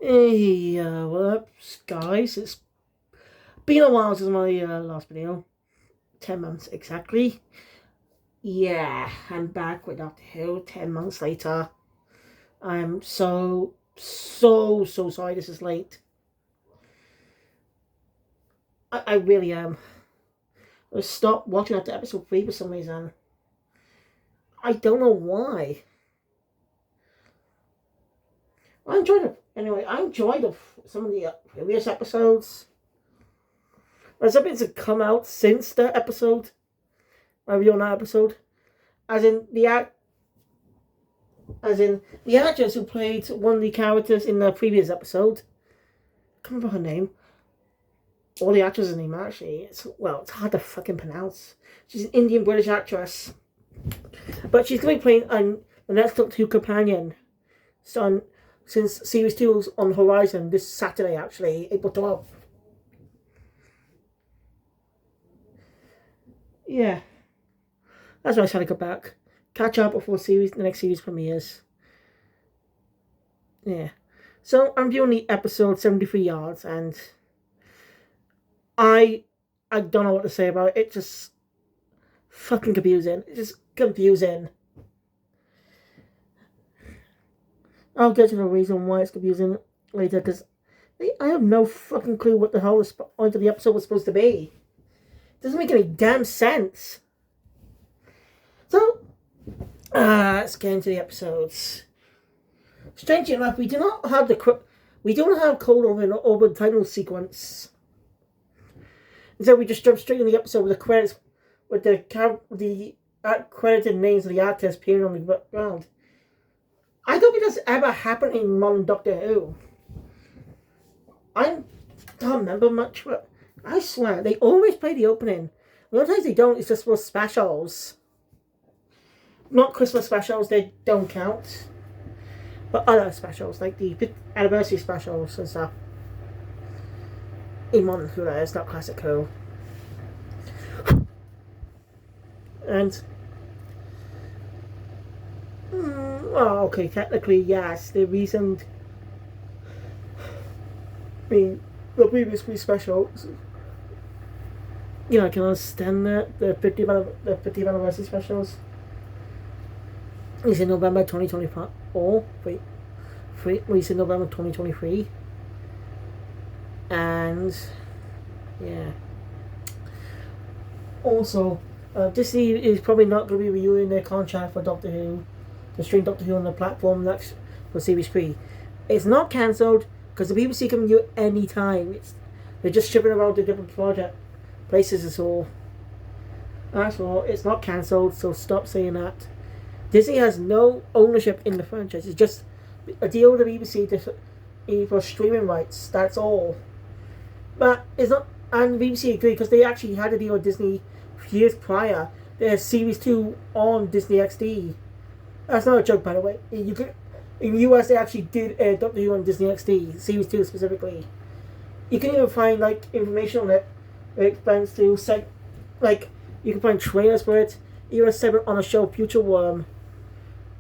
Hey, what up, guys? It's been a while since my last video. 10 months exactly. Yeah, I'm back with Doctor Who 10 months later. I'm so sorry this is late. I really am. I stopped watching after episode 3 for some reason. I don't know why. I enjoyed some of the previous episodes. There's something to come out since the episode. My review on that episode. As in the act as in the actress who played one of the characters in the previous episode. I can't remember her name. Or the actress's name, actually. It's hard to fucking pronounce. She's an Indian British actress. But she's going to be playing the next Doctor Who companion. Since Series 2 is on the horizon this Saturday, actually, April 12th. Yeah. That's why I decided to go back. Catch up before the next series premieres. Yeah. So I'm viewing the episode 73 yards, and I don't know what to say about it. It's just fucking confusing. It's just confusing. I'll get to the reason why it's confusing later, because I have no fucking clue what the hell the point of the episode was supposed to be. It doesn't make any damn sense. So, let's get into the episodes. Strangely enough, we don't have cold over the title sequence. Instead, we just jump straight in the episode with the credits, with the credited names of the actors appearing on the background. I don't think that's ever happened in modern Doctor Who. I don't remember much, but I swear they always play the opening. The other times they don't, it's just for specials. Not Christmas specials, they don't count. But other specials, like the anniversary specials and stuff. In modern Who, that is, not classic Who. And well, okay, technically yes, the reason. I mean, the previous three specials. I can understand that the 50th anniversary specials is in November 2025. Or released in November 2023, and yeah. Also, Disney is probably not going to be renewing their contract for Doctor Who, to stream Doctor Who on the platform next for Series 3. It's not cancelled because the BBC can renew any time. They're just shipping around to different project places. Is all. That's all. It's not cancelled, so stop saying that. Disney has no ownership in the franchise. It's just a deal with the BBC for streaming rights. That's all. But it's not. And the BBC agreed because they actually had a deal with Disney years prior. There's Series 2 on Disney XD. That's not a joke, by the way. In the US, they actually did Doctor Who on Disney XD, Series 2 specifically. You can even find information on it. It explains to you can find trailers for it. Even a segment on a show, Future Worm,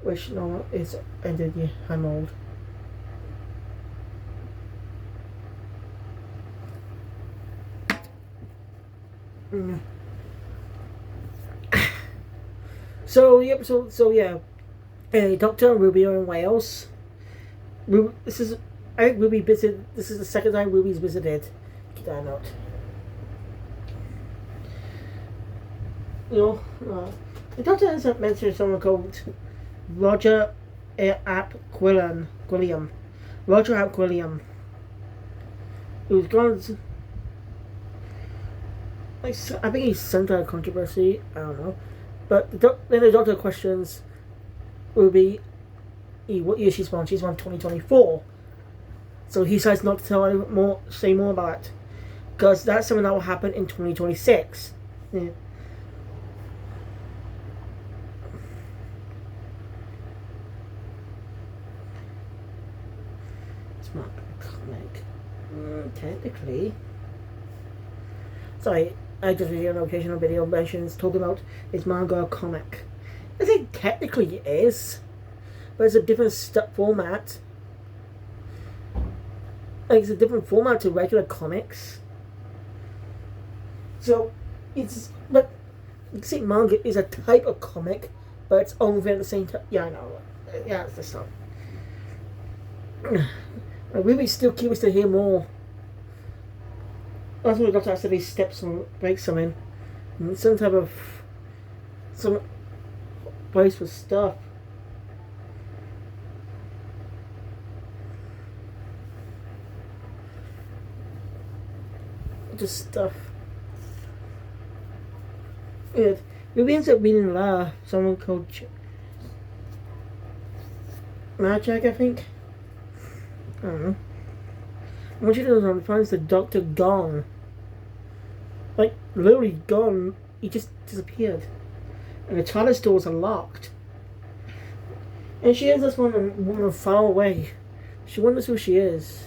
which no is ended. Yeah, I'm old. So the episode. So yeah, Doctor and Ruby are in Wales. This is I think Ruby visited. This is the second time Ruby's visited. Keep that note. The Doctor has mentioned someone called Roger Ap Quilliam. Roger Ap Quilliam. Who's gone. I think he's centered controversy. I don't know. But then the Doctor questions Ruby what year she's born. She's born 2024. So he decides not to say more about it. Because that's something that will happen in 2026. Yeah. It's not a comic. Technically. Sorry, I just read an occasional video mentions talking about his manga comic. I think technically it is, but it's a different format. like, it's a different format to regular comics. So it's but you see, manga is a type of comic, but it's only at the same time. Yeah, I know. Yeah, it's the stuff. I'm really still curious to hear more. That's what we got to actually step some, break some in, some type of some place for stuff. Just stuff. Yeah, we ends up meeting someone called Magic, I think. I don't know. I want you to know, finds the doctor gone. Like, literally gone. He just disappeared. And the TARDIS doors are locked. And she is this woman far away. She wonders who she is.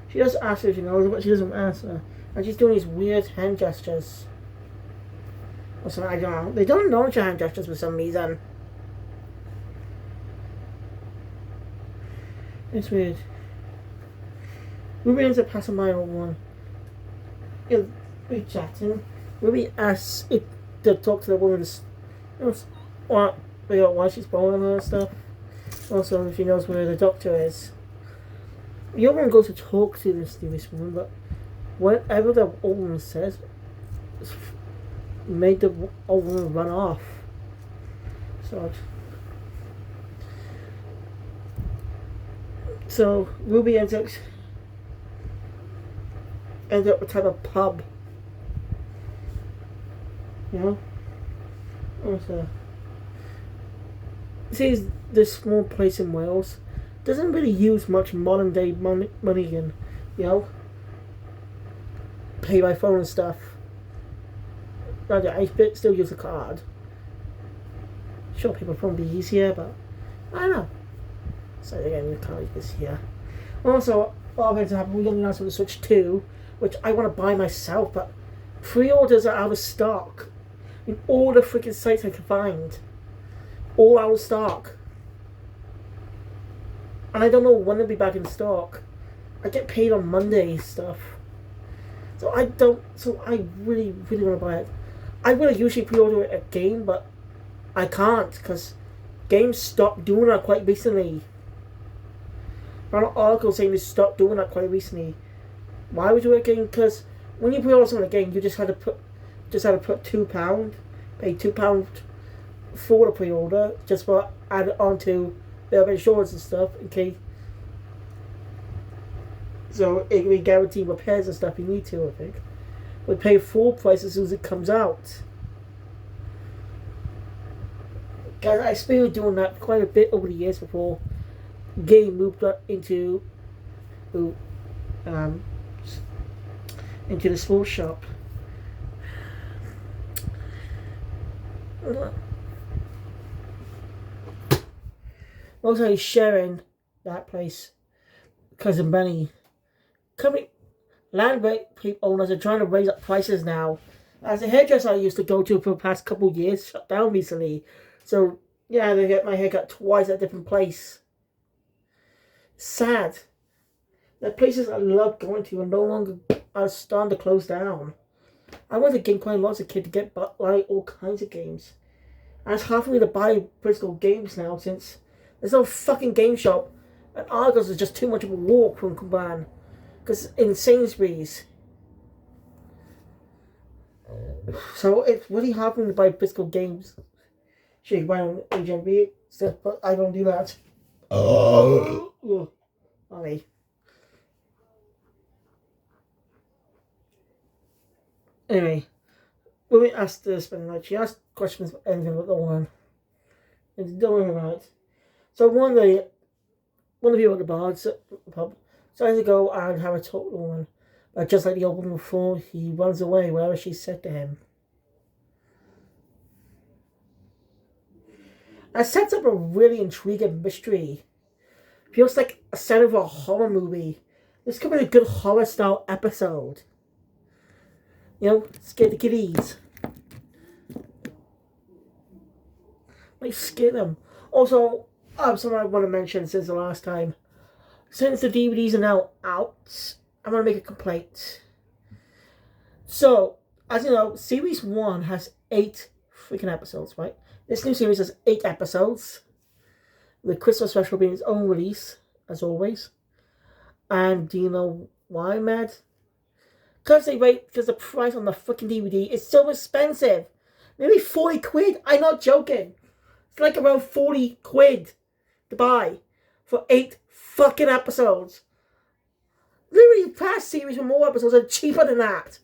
She does ask her if she knows, but she doesn't answer. And she's doing these weird hand gestures. Or something, I don't know. They don't acknowledge her hand gestures for some reason. It's weird. Ruby ends up passing by on one. We're chatting. Ruby asks if to talk to the woman, why she's following her and stuff. Also, if she knows where the doctor is. The other one goes to talk to this woman, but whatever the old woman says made the old woman run off. So Ruby ends up a type of pub. You know? Also, sees this small place in Wales doesn't really use much modern day money in, you know, pay by phone and stuff. Now the ice bit still use a card. Sure, people probably be easier, but I don't know. So again, you can't use this here. Also, what happens to happen? We get an announcement for the Switch 2, which I want to buy myself, but pre-orders are out of stock in all the freaking sites I can find. All out of stock. And I don't know when they'll be back in stock. I get paid on Monday stuff. So I really, really want to buy it. I would have usually pre-order a game, but I can't because games stopped doing that quite recently. I found an article saying they stopped doing that quite recently. Why would you do it again? Because when you pre-order something again, you just had to put £2, pay £2 for the pre-order, just for add it onto their insurance and stuff, okay. So it can be guaranteed repairs and stuff you need to, I think. We pay full price as soon as it comes out. Guys, I experienced doing that quite a bit over the years before game moved up into the sports shop. Also, sharing that place, cousin Benny. Land owners are trying to raise up prices now. As a hairdresser I used to go to for the past couple of years, shut down recently. So yeah, they get my haircut twice at a different place. Sad. The places I love going to are no longer are starting to close down. I went to game quite a lot as a kid to get like all kinds of games. And it's hard for me to buy physical games now since there's no fucking game shop, and Argos is just too much of a walk from Kuban. Because in Sainsbury's. So it's really hard for me to buy physical games. Sure, you buy on HMV stuff, but I don't do that. Oh. Sorry. Anyway, when we asked the spend the night, she asked questions about anything about the one. And don't worry about it. So one day, one of the people at the pub decided to go and have a talk with the woman. But just like the old woman before, he runs away wherever she said to him. It sets up a really intriguing mystery. Feels like a set of a horror movie. This could be a good horror style episode. You know, scare the kiddies. Like, scare them. Also, something I want to mention since the last time. since the DVDs are now out, I'm going to make a complaint. So, as you know, Series 1 has 8 freaking episodes, right? This new series has 8 episodes. The Christmas special being its own release, as always. And do you know why I'm mad? Because the price on the fucking DVD is so expensive. Nearly 40 quid. I'm not joking. It's like around 40 quid to buy for 8 fucking episodes. Literally, past series with more episodes are cheaper than that.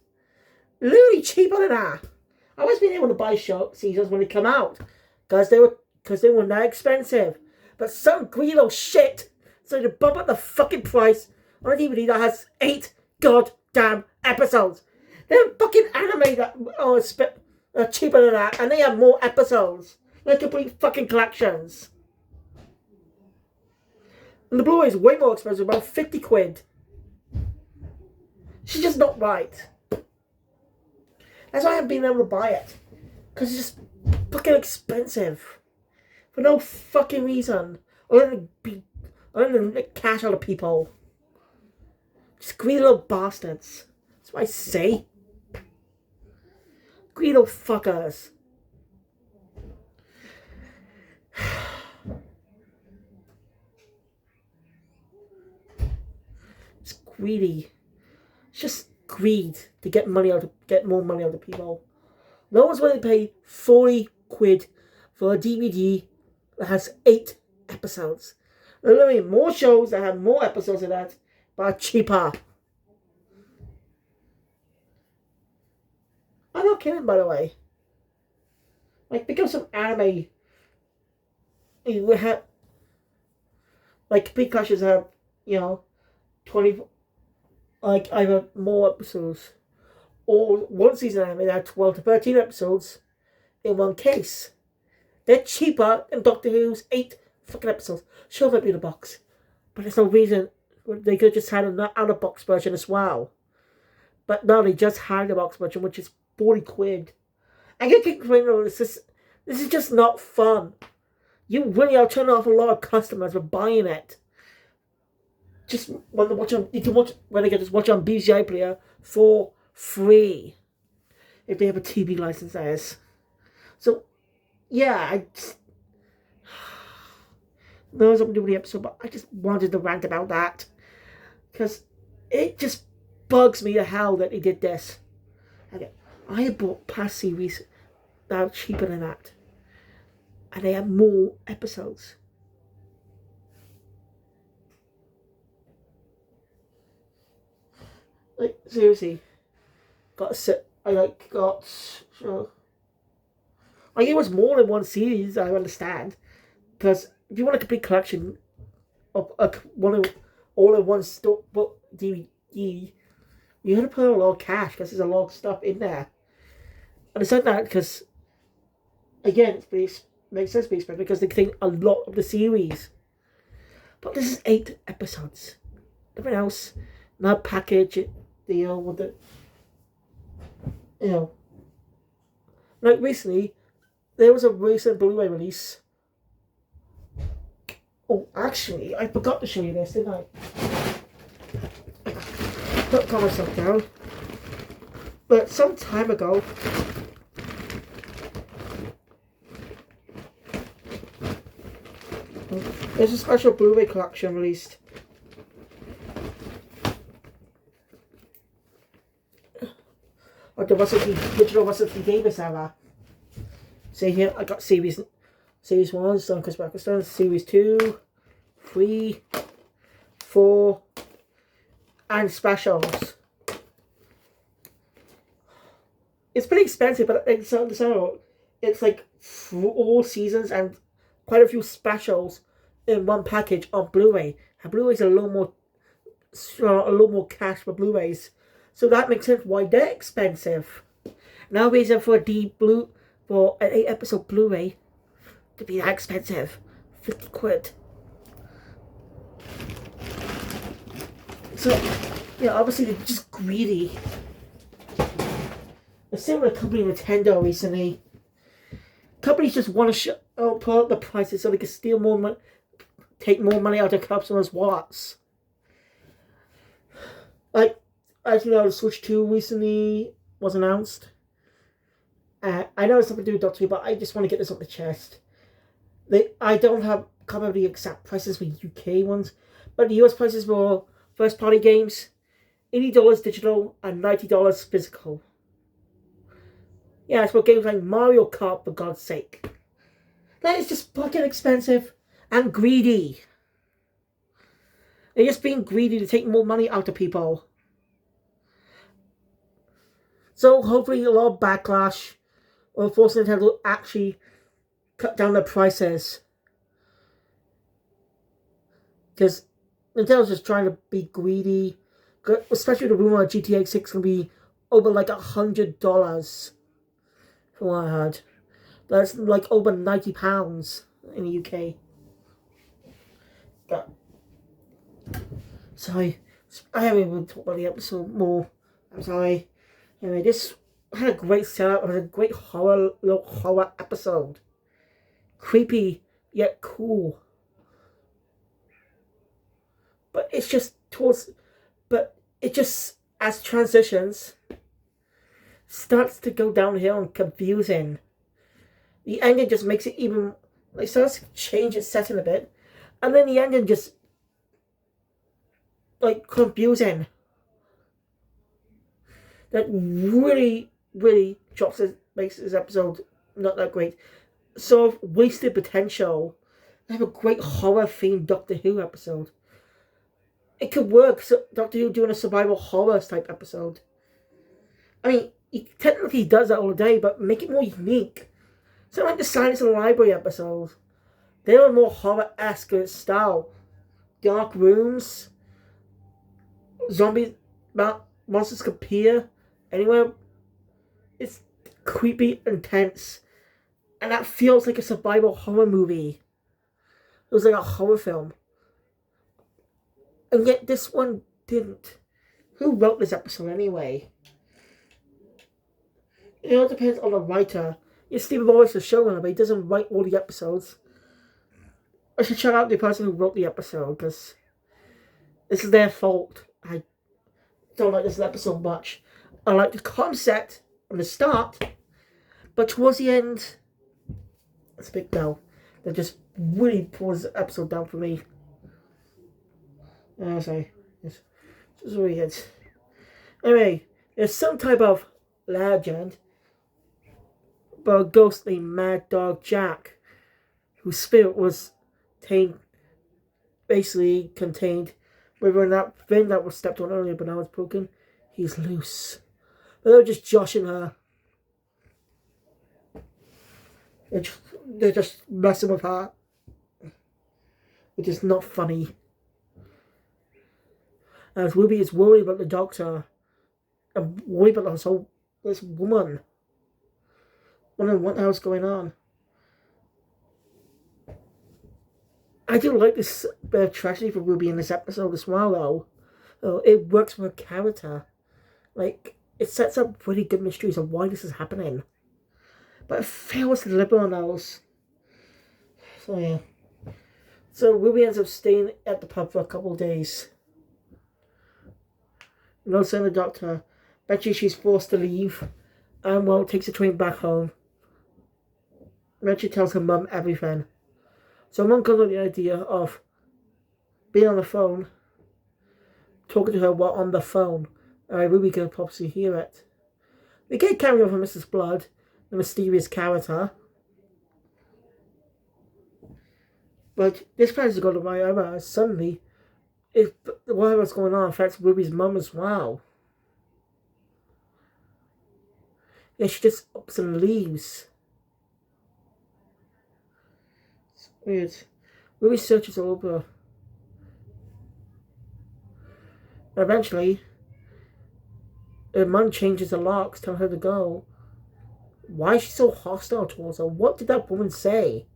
Literally cheaper than that. I was being able to buy seasons when they come out because they were that expensive. But some greedy little shit so to bump up the fucking price on a DVD that has 8 goddamn episodes. They're fucking anime that are cheaper than that, and they have more episodes. They're complete fucking collections. And the Blu-ray is way more expensive, about 50 quid. She's just not right. That's why I haven't been able to buy it. Because it's just fucking expensive. For no fucking reason. Other than make cash out of people. Just greedy little bastards. That's what I say. Greedy little fuckers. It's greedy. It's just greed to get more money out of people. No one's willing to pay 40 quid for a DVD that has 8 episodes. There are literally more shows that have more episodes than that, but are cheaper. I'm not kidding, by the way. Like, pick up some anime. You would have, like, Complete Collections have, 20, like, either more episodes, or one season anime that had 12 to 13 episodes in one case. They're cheaper than Doctor Who's 8 fucking episodes. Sure, might be in a box, but there's no reason they could have just had an out-of-box version as well. But no, they just had a box version, which is 40 quid. I get complaining, this is just not fun. You really are turning off a lot of customers for buying it. Just when they can just watch on BGI player for free if they have a TV license, that is. So yeah, I just knows I'm doing the episode, but I just wanted to rant about that because it just bugs me to hell that they did this. Okay, I have bought past series that are cheaper than that, and they have more episodes. Like, seriously, it was more than one series, I understand, because if you want a complete collection of all in one DVD, you have to put a lot of cash because there's a lot of stuff in there. And I said that because, again, it makes sense because they think a lot of the series. But this is 8 episodes. Nothing else. Not package deal with the, like recently, there was a recent Blu-ray release. Oh, actually, I forgot to show you this, didn't I? Don't calm myself down. But some time ago, there's a special Blu-ray collection released. Like the original Russell T Davies era. See here, I got series 1, Stone Chris Pakistan, series 2, 3, 4, and specials. It's pretty expensive, but it's like 4 seasons and quite a few specials in one package on Blu-ray. And Blu-rays are a little more cash for Blu-rays. So that makes sense why they're expensive. Now reason for for an 8 episode Blu-ray to be that expensive. 50 quid. So obviously they're just greedy. The same with company Nintendo recently. Companies just want to put up the prices so they can steal more money, take more money out of customers' wallets. as you know, the Switch 2 recently was announced. I know it's something to do with Doctor Who, but I just want to get this off the chest. I don't have cover the exact prices for UK ones, but the US prices for first party games, $80 digital and $90 physical. Yeah, it's for games like Mario Kart, for God's sake. That is just fucking expensive and greedy. They're just being greedy to take more money out of people. So hopefully a lot of backlash will force Nintendo to actually cut down their prices. Because Nintendo's just trying to be greedy. Especially the rumor of GTA 6 can be over like $100. From what I heard. That's like over £90 in the UK. But, sorry. I haven't even talked about the episode more. I'm sorry. Anyway, this had a great setup. It was a great little horror episode. Creepy, yet cool. But it's just as transitions, starts to go downhill and confusing. The ending just makes it even, like, starts to change its setting a bit. And then the ending just, like, confusing. That really, really makes this episode not that great. Sort of wasted potential. They have a great horror-themed Doctor Who episode. It could work, so Doctor Who doing a survival horror type episode. I mean, he technically does that all day, but make it more unique. So like the Silence in the Library episodes. They were more horror-esque in style. Dark rooms. Zombies, monsters could appear anywhere. It's creepy, intense. And that feels like a survival horror movie. It was like a horror film. And yet this one didn't. Who wrote this episode anyway? It all depends on the writer. Yes, Stephen Morris is the showrunner, but he doesn't write all the episodes. I should shout out the person who wrote the episode, because this is their fault. I don't like this episode much. I like the concept from the start, but towards the end, it's a big no. That just really pulls the episode down for me. Sorry. It's weird. Anyway, there's some type of legend about a ghost named Mad Dog Jack, whose spirit was basically contained within that thing that was stepped on earlier, but now it's broken. He's loose. But they were just joshing her. They're just messing with her, which is not funny. As Ruby is worried about the doctor and worried about this woman. Wondering what the hell's going on. I do like this bit of tragedy for Ruby in this episode as well, though. It works for her character. Like, it sets up really good mysteries of why this is happening. But it fails to deliver on those. So, yeah. So, Ruby ends up staying at the pub for a couple of days. No sign of the doctor. Eventually, she's forced to leave. And, well, takes the train back home. Eventually tells her mum everything. So mum comes up with the idea of being on the phone, talking to her while on the phone. Ruby can probably hear it. We get a cameo from Mrs. Blood, the mysterious character. But this plan is going to my over. Suddenly, whatever's going on affects Ruby's mum as well. Yeah, she just ups and leaves. It's weird. Ruby searches all over. Eventually, her mum changes the locks, telling her to go. Why is she so hostile towards her? What did that woman say?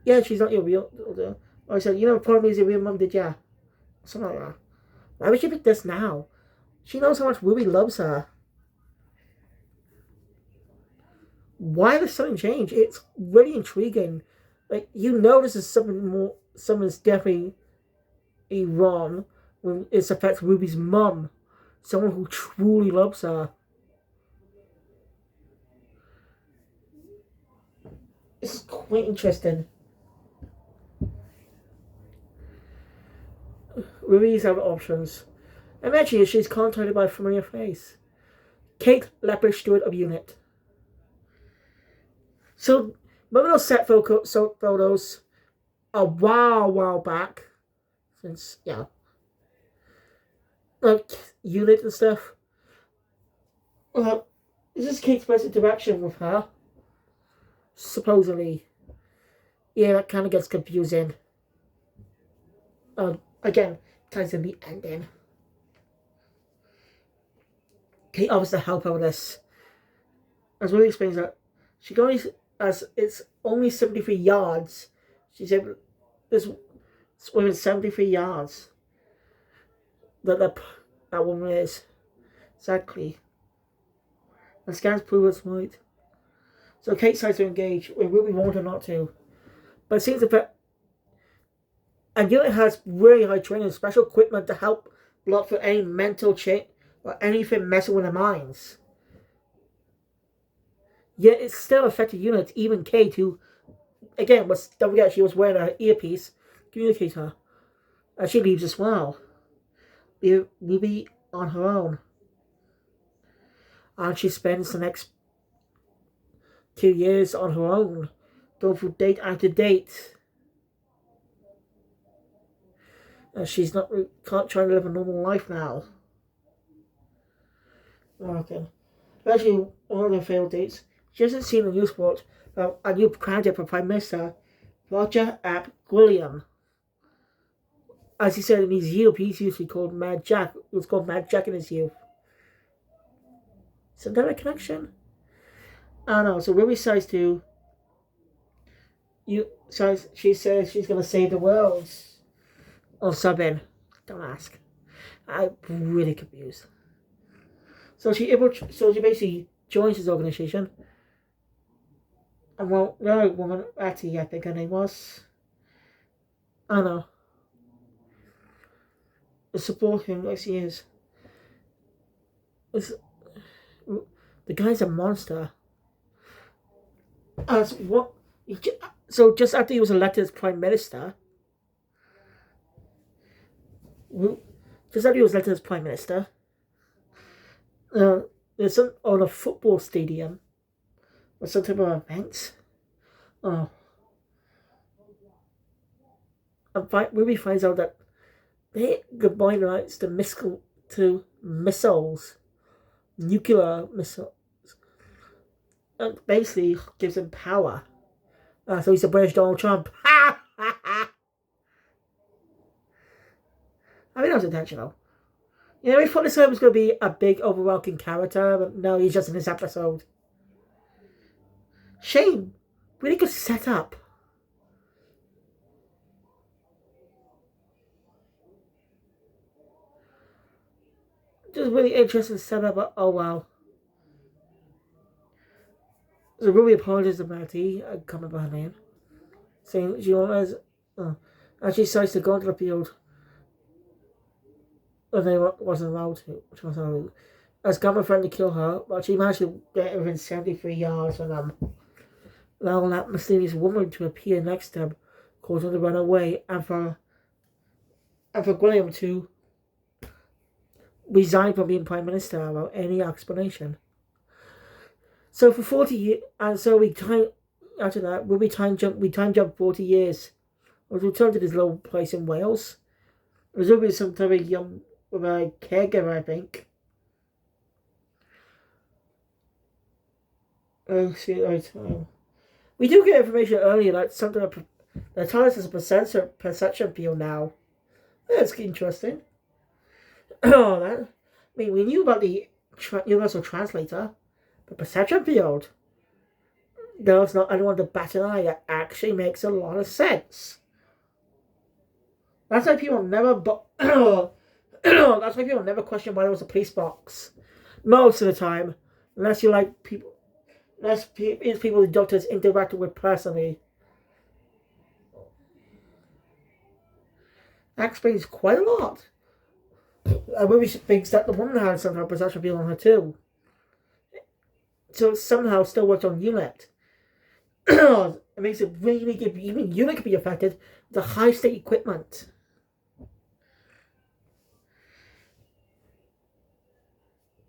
Yeah, she's not your real... I said, you know, probably is your real mum, did ya? Something like that. Why would she pick this now? She knows how much Ruby loves her. Why does something change? It's really intriguing. Like, you know this is something more... Something's definitely wrong when it affects Ruby's mum, someone who truly loves her. It's quite interesting. Ruby's other options. Eventually, she's contacted by a familiar face. Kate Leper, steward of unit. So, remember those set photos a while back? Since, yeah. Like, unit and stuff. This is Kate's first interaction with her. Supposedly. Yeah, that kind of gets confusing. Again, ties in the ending. Kate offers to help her with this. As Willie explains that she can only, as it's only 73 yards, she's able, this within 73 yards that woman is. Exactly. And scans prove it's right. So Kate decides to engage when Ruby wants her not to. But it seems that and unit has really high training and special equipment to help block for any mental change or anything messing with their minds. Yet it's still affected units, even Kate, who, again, don't forget she was wearing her earpiece, communicator. And she leaves as well. Ruby on her own. And she spends the next 2 years on her own, going through date after date. And she's can't try to live a normal life now. Okay. Eventually, one of their failed dates, she hasn't seen a news report about a new candidate for Prime Minister, Roger Ap Gwilliam. As he said in his youth, he's usually called Mad Jack. It was called Mad Jack in his youth. Is there a connection? I don't know. So Ruby decides to. She says she's going to save the world. Or something. Don't ask. I'm really confused. So she basically joins his organization. And well, the woman, actually, I think her name was. I don't know. Support him like she is. The guy's a monster. As what? So just after he was elected as Prime Minister, there's some on a football stadium or some type of event. Ruby finds out that they combine rights to missiles, nuclear missiles, and basically gives him power. So he's a British Donald Trump. I mean, that was intentional. You know, we thought this guy was going to be a big, overwhelming character, but no, he's just in this episode. Shame. Really good setup. Just really interesting setup, but oh wow. So Ruby apologizes to Matty, I can't remember her name, saying she always, and she decides to go into the field. And they wasn't allowed to. As Gamma threatened to kill her, but she managed to get within 73 yards from them, allowing that mysterious woman to appear next to them, causing them to run away, and for William to resign from being Prime Minister without any explanation. So for 40 years, and so after that, we time jump 40 years. We'll return to this little place in Wales. There's always some type of young with a caregiver, I think. We do get information earlier that something that tells us a perception field now. That's interesting. I mean, we knew about the universal translator, the perception field. There's not anyone to bat an eye. That actually makes a lot of sense. That's why people never. That's why people never question why there was a police box. Most of the time, unless you like people, people the doctors interacted with personally. That explains quite a lot. Ruby thinks that the woman has some type of possession feel on her too. So somehow still works on Unit. It makes it really good. Even Unit can be affected with the high state equipment.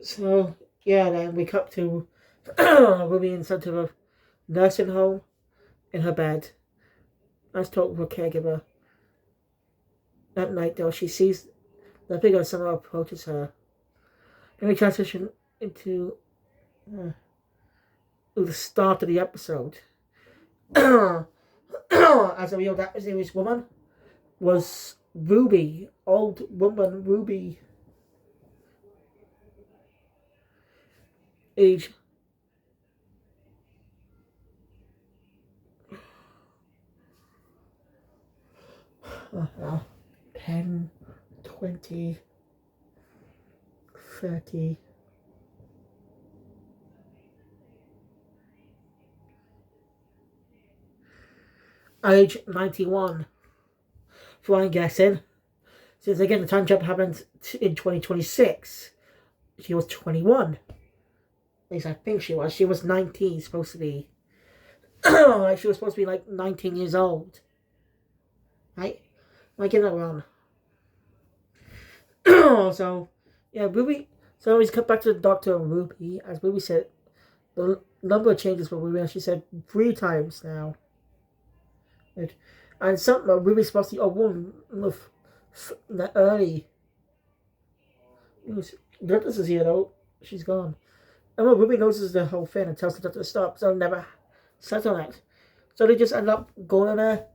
So yeah, then we cut to Ruby in some sort of nursing home in her bed. Let's talk with her caregiver. At night, though, she sees the figure somehow approaches her. Then we transition into the start of the episode. As a real that mysterious woman was Ruby, old woman Ruby, age 10, 20, 30. Age 91. So I'm guessing, since again the time jump happened in 2026, she was 21. At least I think she was. She was 19, supposed to be. Like she was supposed to be like 19 years old. Right? Am I getting that wrong? So, yeah, Ruby. So we cut back to the doctor and Ruby. As Ruby said, the number of changes for Ruby, as she said 3 times now. And something Ruby's supposed to be a woman early. Doctor is here though. She's gone. And when Ruby notices the whole thing and tells the doctor to stop, so never settle it. So they just end up going on a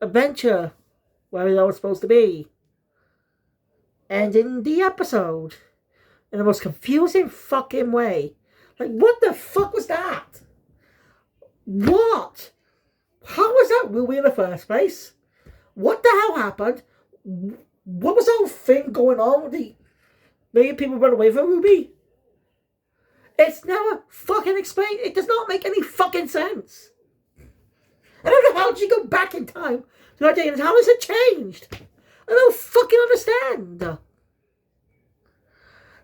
adventure where they were supposed to be. Ending the episode in the most confusing fucking way. Like, what the fuck was that? What? How was that Ruby in the first place? What the hell happened? What was the whole thing going on with the making people run away from Ruby? It's never fucking explained. It does not make any fucking sense. I don't know how did you go back in time to that day and how has it changed? I don't fucking understand.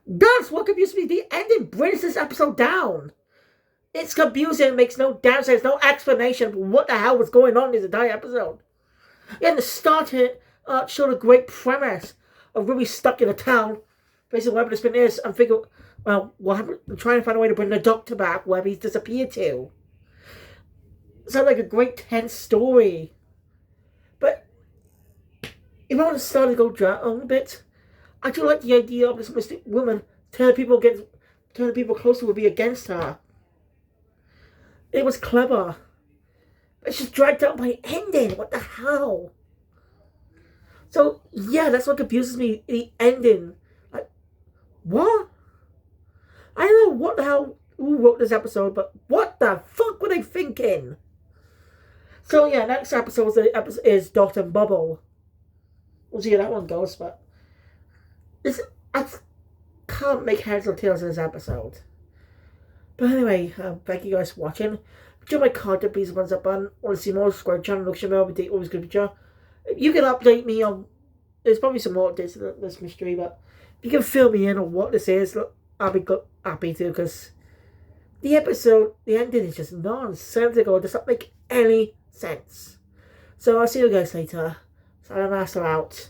That's what confuses me. The ending brings this episode down. It's confusing. It makes no damn sense. No explanation for what the hell was going on in this entire episode. Yeah, the start here showed a great premise of Ruby stuck in a town, basically wherever this been is, and figure, well, what happened? I'm trying to find a way to bring the doctor back wherever he's disappeared to. It sounds like a great tense story. But if I want to start to go down a bit, I do like the idea of this mystic woman turning people close to Ruby against her. It was clever. But it's just dragged out by ending. What the hell? So, yeah, that's what confuses me. The ending. Like, what? I don't know what the hell who wrote this episode, but what the fuck were they thinking? So, yeah, next episode is Dot and Bubble. We'll see how that one goes, but I can't make heads or tails of this episode. But anyway, thank you guys for watching. If you enjoy my content, please thumbs up button. Want to see more? Subscribe to the channel. Look at every day. Always good picture. You can update me on. There's probably some more updates to this mystery, but if you can fill me in on what this is, look, I'll be happy to, because the ending is just nonsensical. It does not make any sense. So I'll see you guys later. Sayonara out.